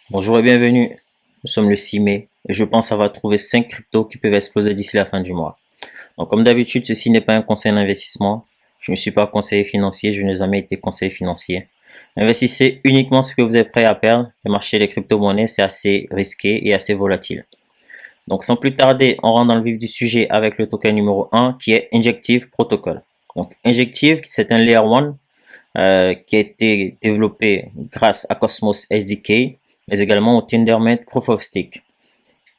Bonjour et bienvenue. Nous sommes le 6 mai et je pense avoir trouvé 5 cryptos qui peuvent exploser d'ici la fin du mois. Donc comme d'habitude, ceci n'est pas un conseil d'investissement. Je ne suis pas conseiller financier, je n'ai jamais été conseiller financier. Investissez uniquement ce que vous êtes prêt à perdre. Le marché des crypto-monnaies, c'est assez risqué et assez volatile. Donc sans plus tarder, on rentre dans le vif du sujet avec le token numéro 1 qui est Injective Protocol. Donc Injective, c'est un Layer 1 qui a été développé grâce à Cosmos SDK, mais également au Tendermint Proof of Stake.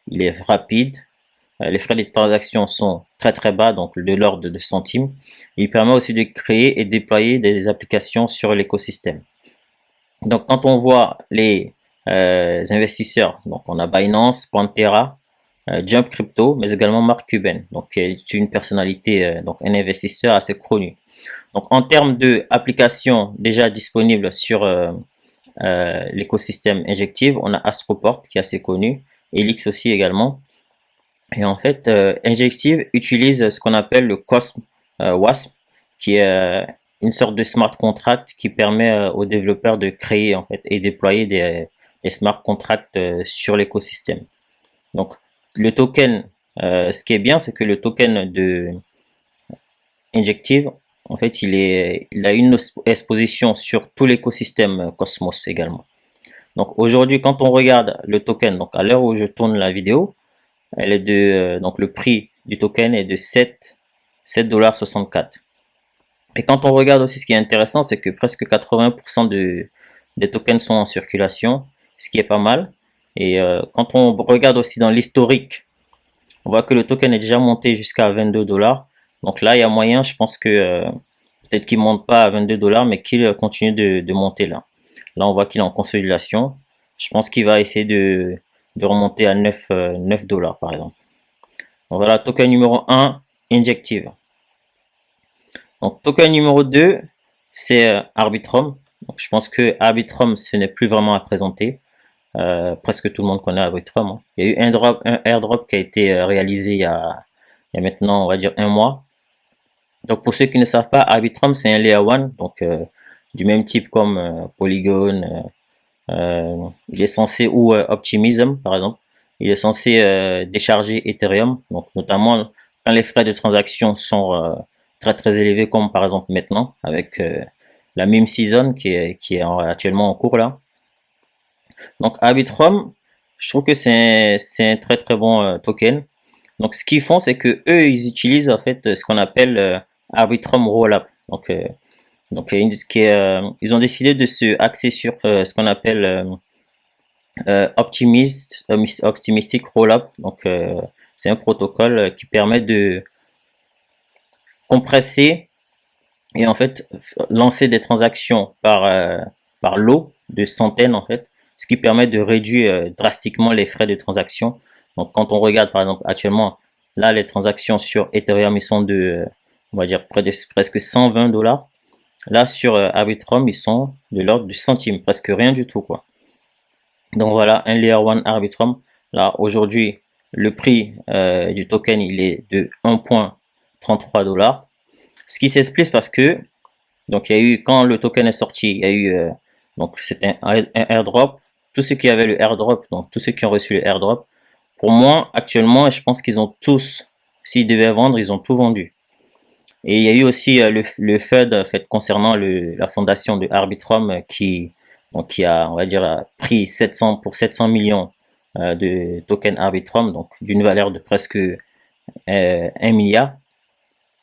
Il est rapide, les frais de transaction sont très bas, donc de l'ordre de centimes. Il permet aussi de créer et déployer des applications sur l'écosystème. Donc quand on voit les investisseurs, donc on a Binance, Pantera, Jump Crypto, mais également Mark Cuban, donc qui est une personnalité, donc un investisseur assez connu. Donc en termes d'applications déjà disponibles sur l'écosystème Injective, on a Astroport qui est assez connu, Helix aussi également. Et en fait, Injective utilise ce qu'on appelle le Cosm WASP, qui est une sorte de smart contract qui permet aux développeurs de créer en fait et déployer des smart contracts sur l'écosystème. Donc le token, ce qui est bien, c'est que le token de Injective, en fait, il a une exposition sur tout l'écosystème Cosmos également. Donc aujourd'hui, quand on regarde le token, donc à l'heure où je tourne la vidéo, elle est de donc le prix du token est de 7,64 $. Et quand on regarde aussi, ce qui est intéressant, c'est que presque 80% des tokens sont en circulation, ce qui est pas mal. Et quand on regarde aussi dans l'historique, on voit que le token est déjà monté jusqu'à 22 $. Donc là, il y a moyen, je pense que peut-être qu'il monte pas à 22 $, mais qu'il continue de monter là. Là, on voit qu'il est en consolidation. Je pense qu'il va essayer de remonter à 9 $ par exemple. Donc voilà, token numéro 1, Injective. Donc token numéro 2, c'est Arbitrum. Donc je pense que Arbitrum, ce n'est plus vraiment à présenter. Presque tout le monde connaît Arbitrum, hein. Il y a eu un airdrop qui a été réalisé il y a maintenant, on va dire, un mois. Donc pour ceux qui ne savent pas, Arbitrum, c'est un Layer 1, donc du même type comme Polygon. Il est censé, ou Optimism par exemple, il est censé décharger Ethereum, donc notamment quand les frais de transaction sont très élevés, comme par exemple maintenant avec la meme season qui est actuellement en cours là. Donc Arbitrum, je trouve que c'est un très bon token. Donc ce qu'ils font, c'est que eux ils utilisent en fait ce qu'on appelle Arbitrum Rollup. Donc ils ont décidé de se axer sur ce qu'on appelle Optimistic Rollup. Donc c'est un protocole qui permet de compresser et en fait lancer des transactions par lot de centaines en fait, ce qui permet de réduire drastiquement les frais de transaction. Donc quand on regarde par exemple actuellement, là les transactions sur Ethereum ils sont de on va dire près de presque 120 $. Là sur Arbitrum ils sont de l'ordre du centime, presque rien du tout quoi. Donc voilà, un Layer 1 Arbitrum. Là aujourd'hui le prix du token il est de 1,33 $. Ce qui s'explique parce que donc il y a eu, quand le token est sorti, il y a eu donc c'était un airdrop. Tous ceux qui avaient le airdrop, donc tous ceux qui ont reçu le airdrop, pour moi actuellement, je pense qu'ils ont tous, s'ils devaient vendre, ils ont tout vendu. Et il y a eu aussi le FUD fait concernant la fondation de Arbitrum qui a, on va dire, pris 700 millions de tokens Arbitrum, donc d'une valeur de presque 1 milliard.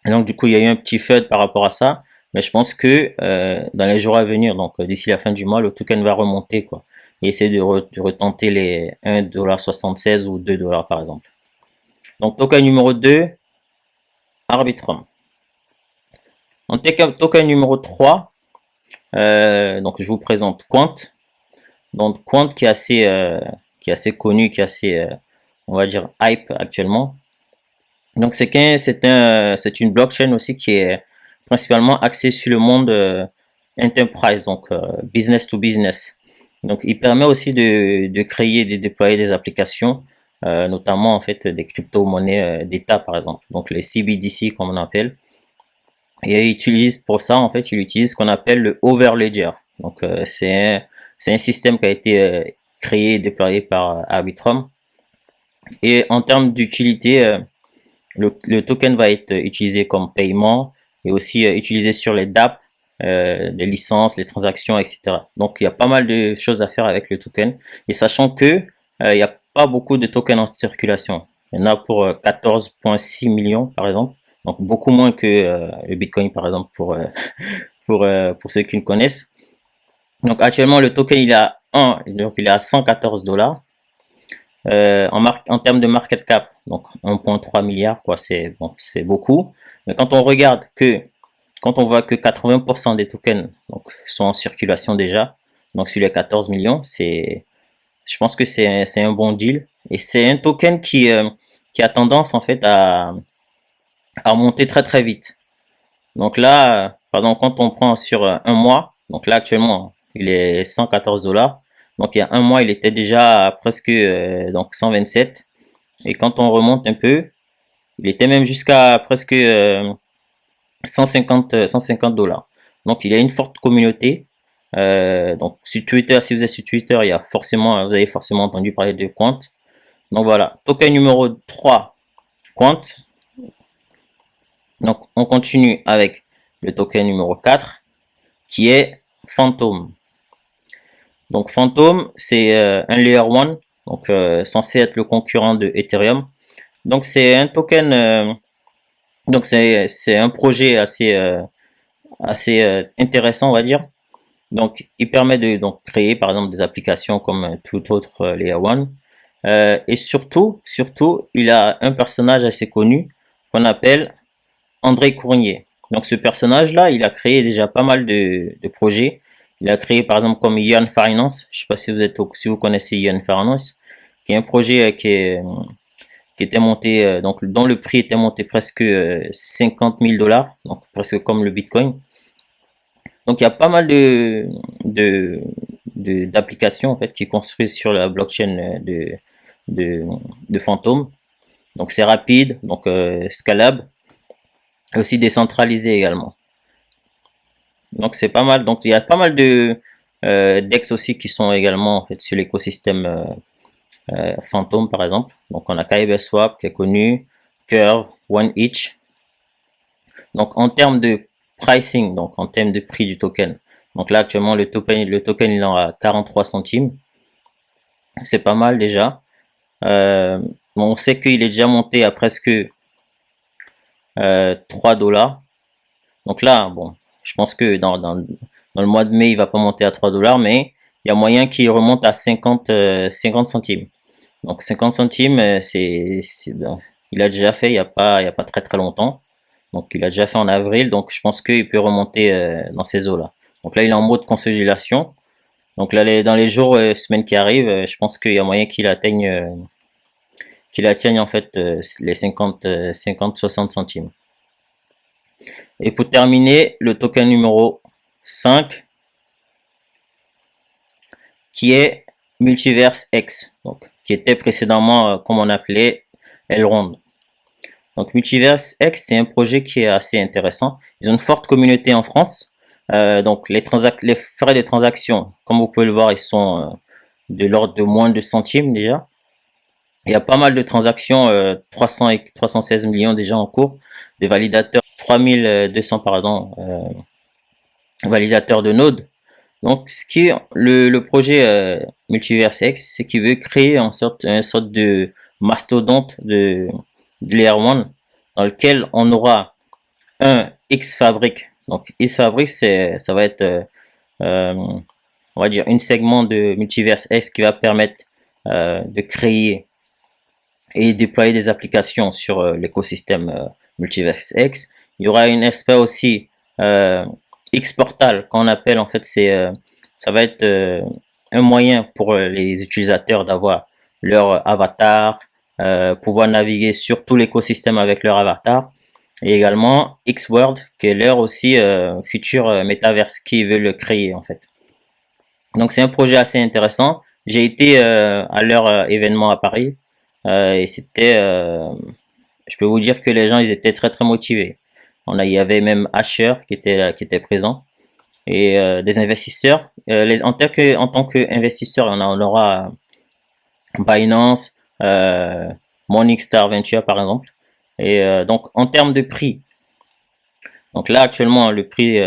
Et donc du coup, il y a eu un petit FUD par rapport à ça. Mais je pense que dans les jours à venir, donc d'ici la fin du mois, le token va remonter quoi. Et essayer de retenter les 1,76 $ ou 2 $ par exemple. Donc token numéro 2, Arbitrum. En token numéro 3, donc je vous présente Quant. Donc Quant qui est assez connu, qui est assez, on va dire, hype actuellement. Donc c'est une blockchain aussi qui est principalement axée sur le monde enterprise, donc business to business. Donc il permet aussi de créer et de déployer des applications, notamment en fait des crypto-monnaies d'État par exemple, donc les CBDC comme on appelle. Et il utilise pour ça en fait, il utilise ce qu'on appelle le Overledger. Donc c'est un système qui a été créé et déployé par Arbitrum. Et en termes d'utilité, le token va être utilisé comme paiement et aussi utilisé sur les DApp, les licences, les transactions, etc. Donc il y a pas mal de choses à faire avec le token. Et sachant que il n'y a pas beaucoup de tokens en circulation. Il y en a pour 14,6 millions par exemple. Donc beaucoup moins que le Bitcoin par exemple pour ceux qui le connaissent. Donc actuellement le token il est à 114 $. En termes de market cap, donc 1,3 milliard, quoi, c'est bon, c'est beaucoup. Mais quand on regarde quand on voit que 80% des tokens donc, sont en circulation déjà, donc sur les 14 millions, je pense que c'est un bon deal. Et c'est un token qui a tendance en fait à monter très très vite. Donc là, par exemple, quand on prend sur un mois, donc là actuellement, il est 114 $. Donc il y a un mois, il était déjà à presque donc 127. Et quand on remonte un peu, il était même jusqu'à presque 150 $. Donc il y a une forte communauté. Donc sur Twitter, si vous êtes sur Twitter, vous avez forcément entendu parler de Quant. Donc voilà, token numéro 3, Quant. Donc on continue avec le token numéro 4 qui est Phantom. Donc Phantom, c'est un layer 1, donc censé être le concurrent de Ethereum. Donc c'est un token, donc c'est un projet assez intéressant, on va dire. Donc il permet de donc créer par exemple des applications comme tout autre layer 1. Et surtout, il a un personnage assez connu qu'on appelle André Cournier. Donc ce personnage-là, il a créé déjà pas mal de projets. Il a créé par exemple comme Ion Finance. Je sais pas si vous connaissez Ion Finance, qui est un projet qui était monté, donc dont le prix était monté presque 50 000 $, donc presque comme le Bitcoin. Donc il y a pas mal d'applications en fait qui construisent sur la blockchain de Phantom. Donc c'est rapide, donc scalable, et aussi décentralisé également. Donc c'est pas mal. Donc il y a pas mal de DEX aussi qui sont également en fait sur l'écosystème Phantom par exemple. Donc on a KBSwap qui est connu, Curve, OneInch. Donc en termes de pricing, donc en termes de prix du token. Donc là actuellement le token il est à 43 centimes. C'est pas mal déjà. On sait qu'il est déjà monté à presque 3 $. Donc là, bon, je pense que dans le mois de mai, il va pas monter à 3 $, mais il y a moyen qu'il remonte à 50 centimes. Donc 50 centimes, bon, il a déjà fait il y a pas très très longtemps. Donc il a déjà fait en avril, donc je pense qu'il peut remonter dans ces eaux-là. Donc là, il est en mode consolidation. Donc là, dans les jours, semaines qui arrivent, je pense qu'il y a moyen qu'il atteigne en fait les 60 centimes. Et pour terminer, le token numéro 5 qui est Multiverse X, donc qui était précédemment comme on appelait Elrond. Donc Multiverse X, c'est un projet qui est assez intéressant. Ils ont une forte communauté en France. Donc les frais de transaction, comme vous pouvez le voir, ils sont de l'ordre de moins de centimes déjà. Il y a pas mal de transactions, 300 et 316 millions déjà en cours, des validateurs, 3200 pardon, validateurs de nodes. Donc le projet Multiverse X, c'est qu'il veut créer une sorte de mastodonte de Layer 1 dans lequel on aura un X-Fabric. Donc X-Fabric, ça va être on va dire une segment de Multiverse X qui va permettre de créer et déployer des applications sur l'écosystème Multiverse X. Il y aura une aspect aussi X-Portal qu'on appelle en fait ça va être un moyen pour les utilisateurs d'avoir leur avatar, pouvoir naviguer sur tout l'écosystème avec leur avatar, et également X-World qui est leur aussi futur métaverse qui veut le créer en fait. Donc c'est un projet assez intéressant. J'ai été à leur événement à Paris et je peux vous dire que les gens ils étaient très très motivés. Il y avait même Asher qui était présent et des investisseurs. En tant qu'investisseur, on aura Binance, Morningstar Venture par exemple. Et donc en termes de prix, donc là actuellement le prix,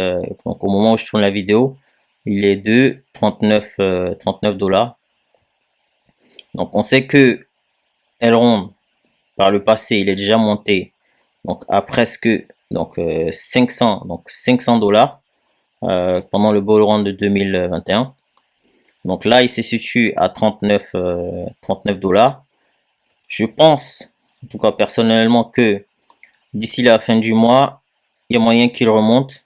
donc au moment où je tourne la vidéo, il est de 39 dollars. Donc on sait que Elrond par le passé il est déjà monté donc à presque 500 dollars pendant le bull run de 2021. Donc là il se situe à 39 dollars. Je pense en tout cas personnellement que d'ici la fin du mois, il y a moyen qu'il remonte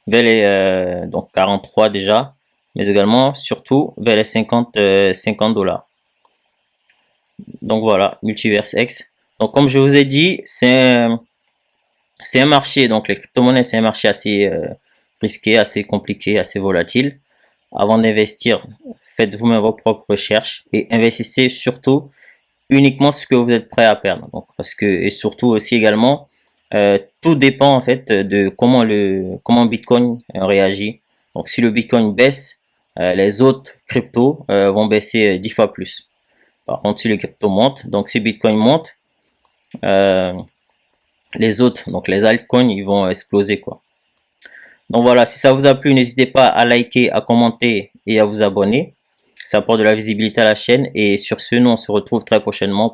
vers les donc 43 déjà, mais également surtout vers les 50 dollars. Donc voilà, Multiverse X. Donc comme je vous ai dit, c'est un marché, donc les crypto-monnaies, c'est un marché assez risqué, assez compliqué, assez volatile. Avant d'investir, faites vous-même vos propres recherches et investissez surtout uniquement ce que vous êtes prêt à perdre. Donc, parce que, et surtout aussi également, tout dépend en fait de comment Bitcoin réagit. Donc si le Bitcoin baisse, les autres cryptos vont baisser 10 fois plus. Par contre, si le crypto monte, donc si Bitcoin monte, euh, les autres, donc les altcoins, ils vont exploser quoi. Donc voilà, si ça vous a plu, n'hésitez pas à liker, à commenter et à vous abonner. Ça apporte de la visibilité à la chaîne. Et sur ce, nous on se retrouve très prochainement